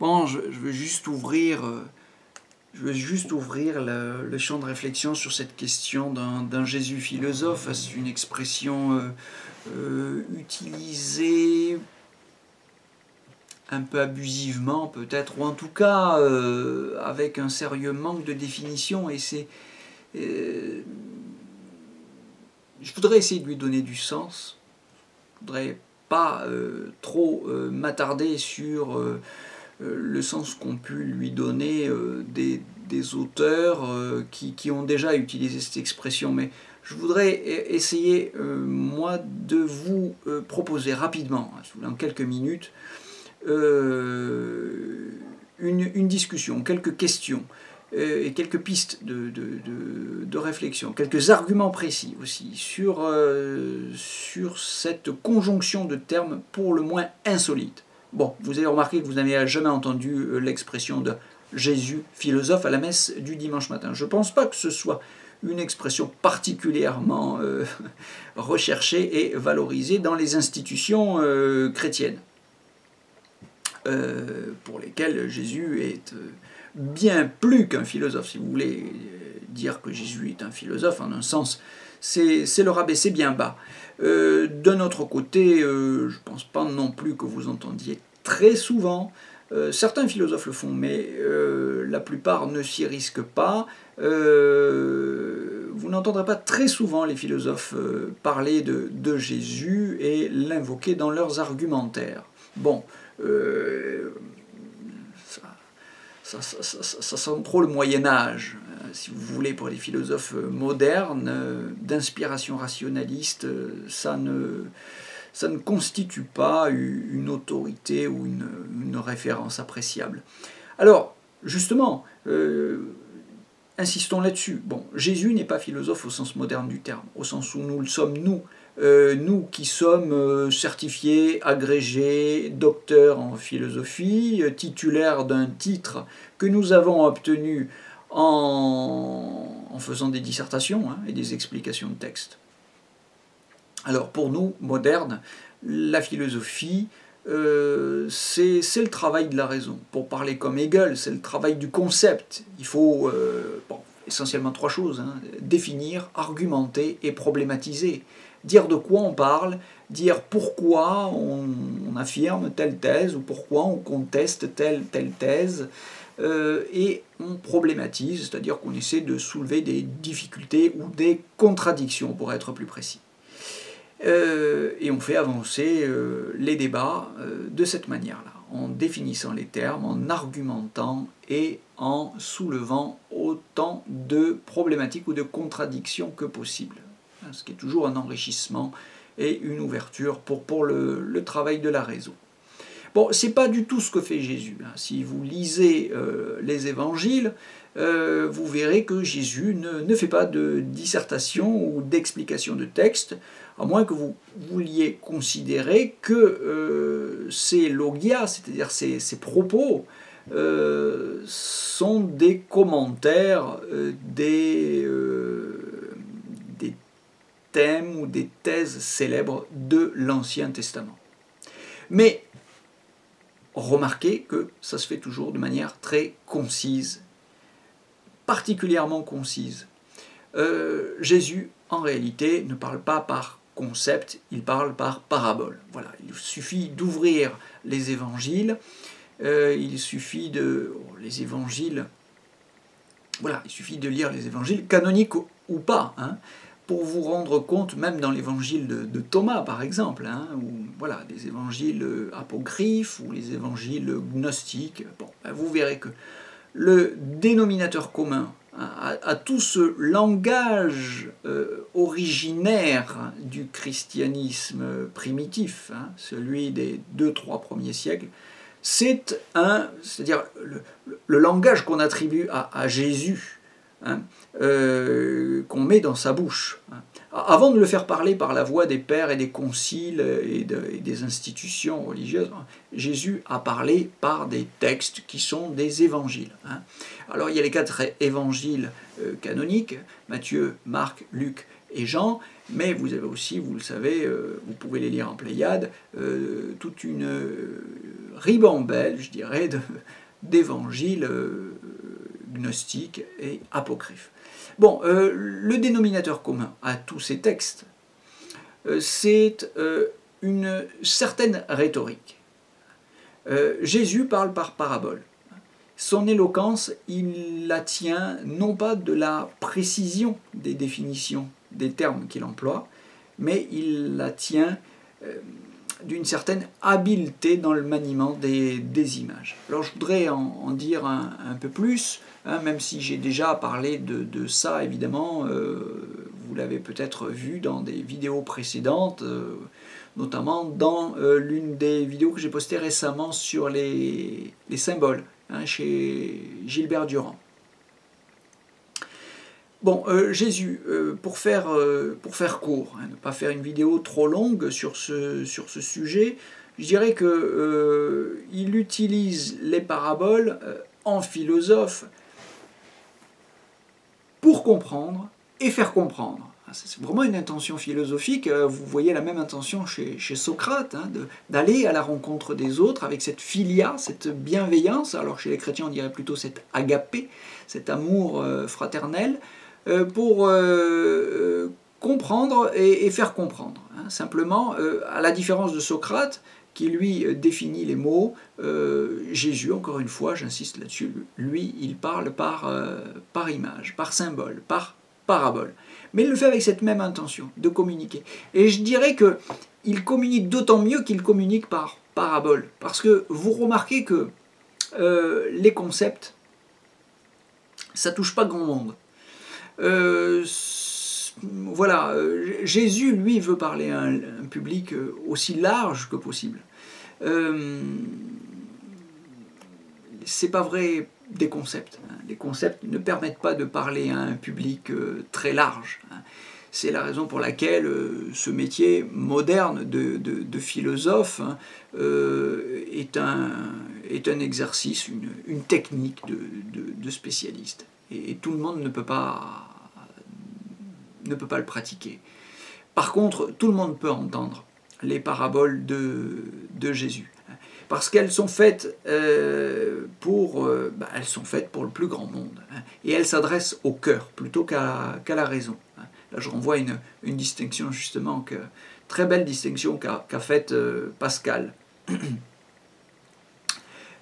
Bon, je veux juste ouvrir, le champ de réflexion sur cette question d'un Jésus philosophe. C'est une expression utilisée un peu abusivement peut-être, ou en tout cas avec un sérieux manque de définition, et c'est... je voudrais essayer de lui donner du sens. Je voudrais pas trop m'attarder sur le sens qu'ont pu lui donner des auteurs qui ont déjà utilisé cette expression, mais je voudrais essayer, moi, de vous proposer rapidement, en quelques minutes, une discussion, quelques questions et quelques pistes de réflexion, quelques arguments précis aussi sur cette conjonction de termes pour le moins insolite. Bon, vous avez remarqué que vous n'avez jamais entendu l'expression de Jésus philosophe à la messe du dimanche matin. Je ne pense pas que ce soit une expression particulièrement recherchée et valorisée dans les institutions chrétiennes, pour lesquelles Jésus est bien plus qu'un philosophe. Si vous voulez dire que Jésus est un philosophe, en un sens, c'est le rabaisser bien bas. D'un autre côté, je ne pense pas non plus que vous entendiez très souvent, certains philosophes le font, mais la plupart ne s'y risquent pas. Vous n'entendrez pas très souvent les philosophes parler de Jésus et l'invoquer dans leurs argumentaires. Bon, ça sent trop le Moyen-Âge, si vous voulez, pour les philosophes modernes, d'inspiration rationaliste. Ça ne constitue pas une autorité ou une référence appréciable. Alors, justement, insistons là-dessus. Bon, Jésus n'est pas philosophe au sens moderne du terme, au sens où nous le sommes nous. Nous qui sommes certifiés, agrégés, docteurs en philosophie, titulaires d'un titre que nous avons obtenu en faisant des dissertations et des explications de texte. Alors pour nous, modernes, la philosophie, c'est le travail de la raison. Pour parler comme Hegel, c'est le travail du concept. Il faut essentiellement trois choses, définir, argumenter et problématiser. Dire de quoi on parle, dire pourquoi on affirme telle thèse ou pourquoi on conteste telle thèse, et on problématise, c'est-à-dire qu'on essaie de soulever des difficultés ou des contradictions, pour être plus précis. Et on fait avancer les débats de cette manière-là, en définissant les termes, en argumentant et en soulevant autant de problématiques ou de contradictions que possible. Ce qui est toujours un enrichissement et une ouverture pour le travail de la raison. Bon, c'est pas du tout ce que fait Jésus. Si vous lisez les évangiles, vous verrez que Jésus ne fait pas de dissertation ou d'explication de texte, à moins que vous vouliez considérer que ces logia, c'est-à-dire ces propos, sont des commentaires des thèmes ou des thèses célèbres de l'Ancien Testament. Mais remarquez que ça se fait toujours de manière très concise, particulièrement concise. Jésus, en réalité, ne parle pas par concept, il parle par parabole. Voilà, il suffit d'ouvrir les évangiles, il suffit de lire les évangiles, canoniques ou pas, pour vous rendre compte, même dans l'évangile de Thomas par exemple, ou voilà, des évangiles apocryphes ou les évangiles gnostiques, vous verrez que le dénominateur commun à tout ce langage originaire du christianisme primitif, celui des 2-3 premiers siècles, c'est-à-dire le langage qu'on attribue à Jésus, qu'on met dans sa bouche. Avant de le faire parler par la voix des pères et des conciles et des institutions religieuses, Jésus a parlé par des textes qui sont des évangiles. Alors il y a les 4 évangiles canoniques, Matthieu, Marc, Luc et Jean, Mais vous avez aussi, vous le savez, vous pouvez les lire en Pléiade, toute une ribambelle, je dirais, d'évangiles gnostiques et apocryphes. Bon, le dénominateur commun à tous ces textes, c'est une certaine rhétorique. Jésus parle par parabole. Son éloquence, il la tient non pas de la précision des définitions des termes qu'il emploie, mais il la tient d'une certaine habileté dans le maniement des images. Alors je voudrais en dire un peu plus, même si j'ai déjà parlé de ça, évidemment, vous l'avez peut-être vu dans des vidéos précédentes, notamment dans l'une des vidéos que j'ai postées récemment sur les symboles, chez Gilbert Durand. Bon, Jésus, pour faire court, ne pas faire une vidéo trop longue sur ce sujet, je dirais qu'il utilise les paraboles en philosophe pour comprendre et faire comprendre. C'est vraiment une intention philosophique. Vous voyez la même intention chez Socrate, d'aller à la rencontre des autres avec cette philia, cette bienveillance. Alors chez les chrétiens, on dirait plutôt cet agapé, cet amour fraternel, pour comprendre et faire comprendre. Simplement, à la différence de Socrate, qui lui définit les mots, Jésus, encore une fois, j'insiste là-dessus, lui, il parle par image, par symbole, par parabole. Mais il le fait avec cette même intention, de communiquer. Et je dirais qu'il communique d'autant mieux qu'il communique par parabole. Parce que vous remarquez que les concepts, ça ne touche pas grand monde. Voilà, Jésus, lui, veut parler à un public aussi large que possible. C'est pas vrai des concepts. Les concepts ne permettent pas de parler à un public très large. C'est la raison pour laquelle ce métier moderne de philosophe est un exercice, une technique de spécialiste. Et tout le monde ne peut pas le pratiquer. Par contre, tout le monde peut entendre les paraboles de Jésus. Parce qu'elles sont faites pour le plus grand monde. Et elles s'adressent au cœur plutôt qu'à la raison. Là, je renvoie une distinction, justement, très belle distinction qu'a faite Pascal.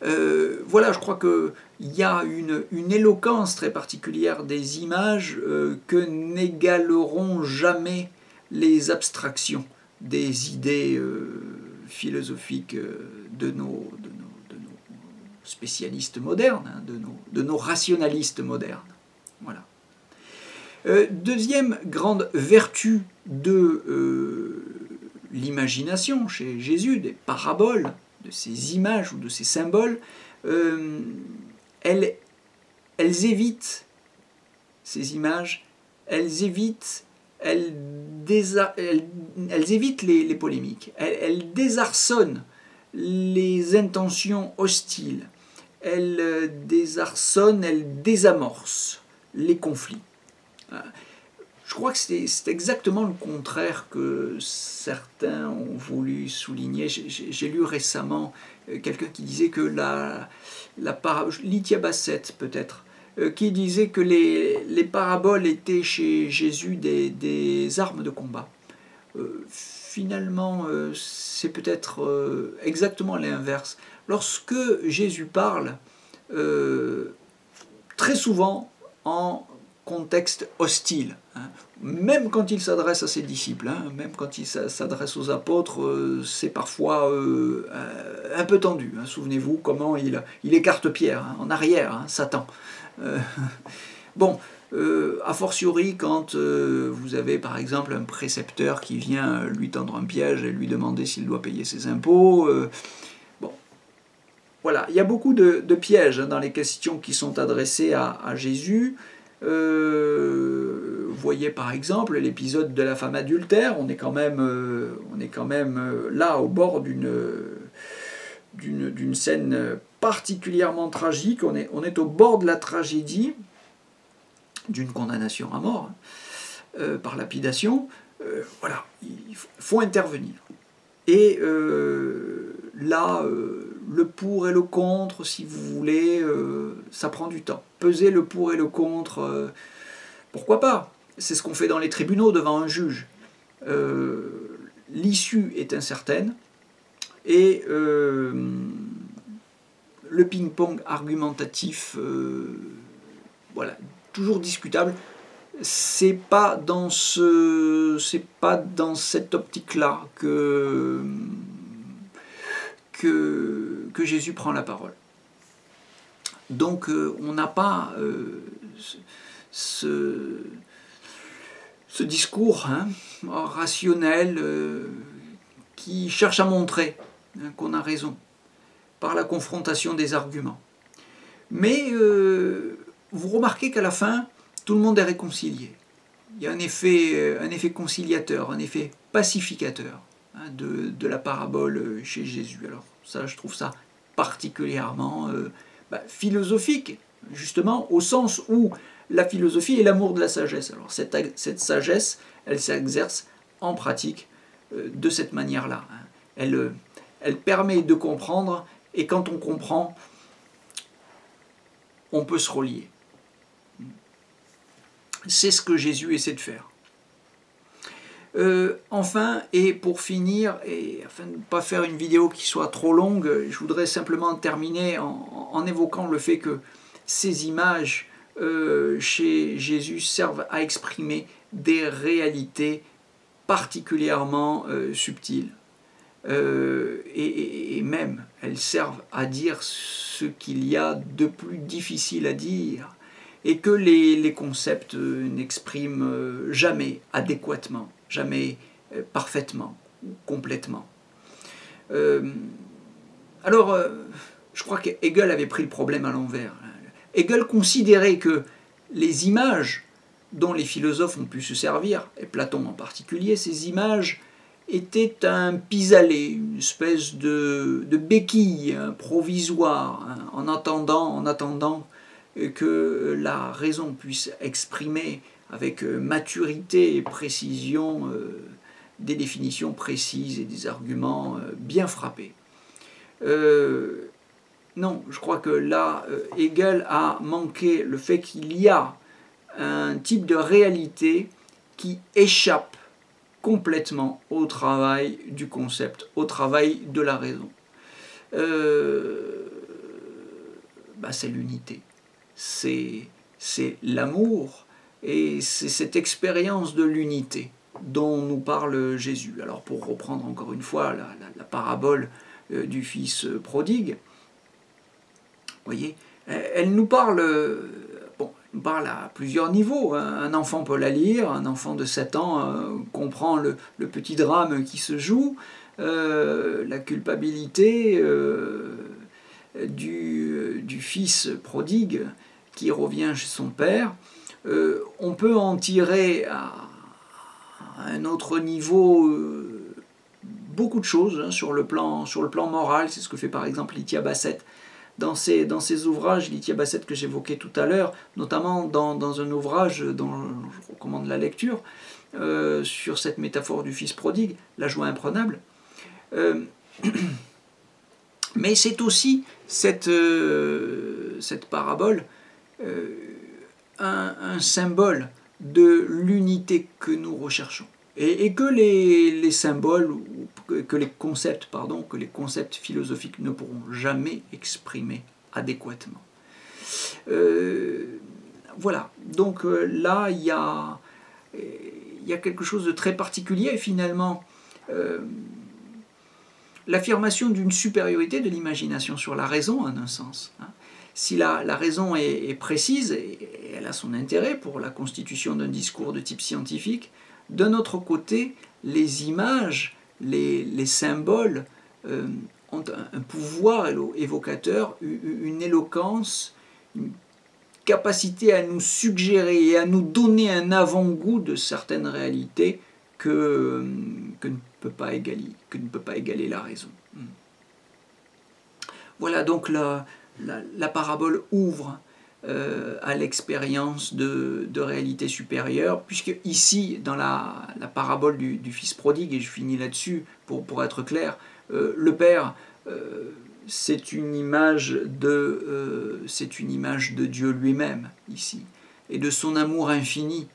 Voilà, je crois qu'il y a une éloquence très particulière des images que n'égaleront jamais les abstractions des idées philosophiques de nos spécialistes modernes, de nos rationalistes modernes. Voilà. Deuxième grande vertu de l'imagination chez Jésus, des paraboles, de ces images ou de ces symboles, elles évitent, ces images, elles évitent les polémiques, elles désarçonnent les intentions hostiles, elles désarçonnent, elles désamorcent les conflits. Je crois que c'est exactement le contraire que certains ont voulu souligner. J'ai lu récemment quelqu'un qui disait que Lithia Bassett peut-être, qui disait que les paraboles étaient chez Jésus des armes de combat. Finalement, c'est peut-être exactement l'inverse. Lorsque Jésus parle, très souvent en contexte hostile, même quand il s'adresse à ses disciples, même quand il s'adresse aux apôtres, c'est parfois un peu tendu. Souvenez-vous comment il écarte Pierre en arrière, Satan. Bon, a fortiori quand vous avez par exemple un précepteur qui vient lui tendre un piège et lui demander s'il doit payer ses impôts. Bon, voilà, il y a beaucoup de pièges dans les questions qui sont adressées à Jésus. Vous voyez par exemple l'épisode de la femme adultère, on est quand même là au bord d'une scène particulièrement tragique, on est au bord de la tragédie, d'une condamnation à mort par lapidation. voilà, il faut intervenir. Et là, le pour et le contre, si vous voulez, ça prend du temps. Peser le pour et le contre, pourquoi pas? C'est ce qu'on fait dans les tribunaux devant un juge. L'issue est incertaine et le ping-pong argumentatif, voilà, toujours discutable. C'est pas dans cette optique-là que Jésus prend la parole. Donc on n'a pas ce discours rationnel qui cherche à montrer qu'on a raison par la confrontation des arguments. Mais vous remarquez qu'à la fin, tout le monde est réconcilié. Il y a un effet conciliateur, un effet pacificateur de la parabole chez Jésus. Alors ça, je trouve ça particulièrement philosophique, justement, au sens où la philosophie est l'amour de la sagesse. Alors cette sagesse, elle s'exerce en pratique de cette manière-là. Elle permet de comprendre, et quand on comprend, on peut se relier. C'est ce que Jésus essaie de faire. Enfin, et pour finir, et afin de ne pas faire une vidéo qui soit trop longue, je voudrais simplement terminer en évoquant le fait que ces images chez Jésus servent à exprimer des réalités particulièrement subtiles. Et même, elles servent à dire ce qu'il y a de plus difficile à dire, et que les concepts n'expriment jamais adéquatement, jamais parfaitement, complètement. Alors, je crois qu'Hegel avait pris le problème à l'envers. Hegel considérait que les images dont les philosophes ont pu se servir, et Platon en particulier, ces images étaient un pis-aller, une espèce de béquille provisoire, en attendant que la raison puisse exprimer avec maturité et précision des définitions précises et des arguments bien frappés. Non, je crois que là, Hegel a manqué le fait qu'il y a un type de réalité qui échappe complètement au travail du concept, au travail de la raison. C'est l'unité. C'est l'amour et c'est cette expérience de l'unité dont nous parle Jésus. Alors pour reprendre encore une fois la parabole du fils prodigue, vous voyez, elle nous parle, elle parle à plusieurs niveaux. Un enfant peut la lire, un enfant de 7 ans comprend le petit drame qui se joue, la culpabilité du fils prodigue qui revient chez son père. On peut en tirer à un autre niveau beaucoup de choses sur le plan moral. C'est ce que fait par exemple Lithia Bassett dans ses ouvrages, Lithia Bassett que j'évoquais tout à l'heure, notamment dans un ouvrage dont je recommande la lecture, sur cette métaphore du fils prodigue, la joie imprenable. Mais c'est aussi cette parabole un symbole de l'unité que nous recherchons. Et que les symboles, que les concepts philosophiques ne pourront jamais exprimer adéquatement. Voilà, donc là, il y a quelque chose de très particulier, finalement. L'affirmation d'une supériorité de l'imagination sur la raison, en un sens. Si la raison est précise, et elle a son intérêt pour la constitution d'un discours de type scientifique, d'un autre côté, les images, les symboles ont un pouvoir évocateur, une éloquence, une capacité à nous suggérer et à nous donner un avant-goût de certaines réalités que ne peut pas égaler la raison. Voilà, donc la parabole ouvre à l'expérience de réalité supérieure, puisque ici, dans la parabole du fils prodigue, et je finis là-dessus pour être clair, le Père, c'est une image de Dieu lui-même, ici, et de son amour infini,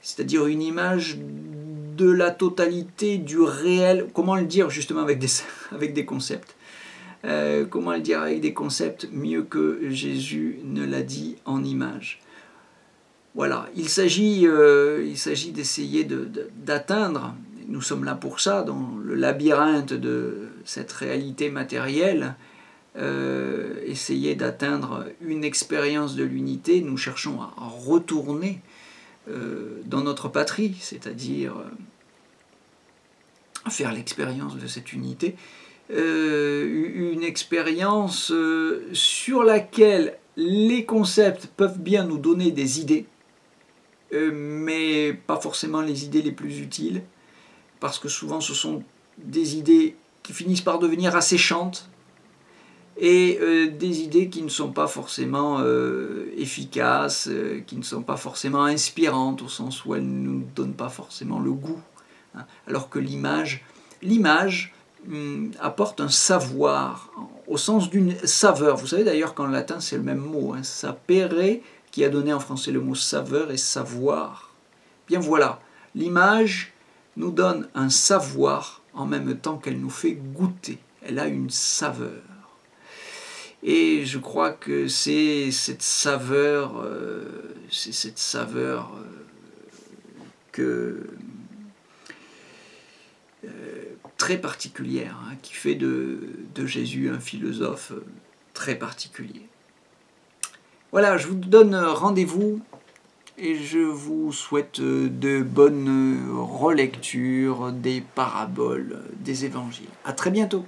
c'est-à-dire une image de la totalité du réel, comment le dire justement avec des concepts. Comment le dire avec des concepts mieux que Jésus ne l'a dit en images. Voilà, il s'agit d'essayer d'atteindre, nous sommes là pour ça, dans le labyrinthe de cette réalité matérielle, essayer d'atteindre une expérience de l'unité. Nous cherchons à retourner dans notre patrie, c'est-à-dire à faire l'expérience de cette unité. Une expérience sur laquelle les concepts peuvent bien nous donner des idées, mais pas forcément les idées les plus utiles, parce que souvent ce sont des idées qui finissent par devenir asséchantes, et des idées qui ne sont pas forcément efficaces, qui ne sont pas forcément inspirantes, au sens où elles ne nous donnent pas forcément le goût, hein, alors que l'image apporte un savoir, au sens d'une saveur. Vous savez d'ailleurs qu'en latin c'est le même mot, hein, sapere, qui a donné en français le mot saveur et savoir. Bien voilà, l'image nous donne un savoir en même temps qu'elle nous fait goûter. Elle a une saveur. Et je crois que c'est cette saveur, très particulière, hein, qui fait de Jésus un philosophe très particulier. Voilà, je vous donne rendez-vous et je vous souhaite de bonnes relectures des paraboles des évangiles. À très bientôt.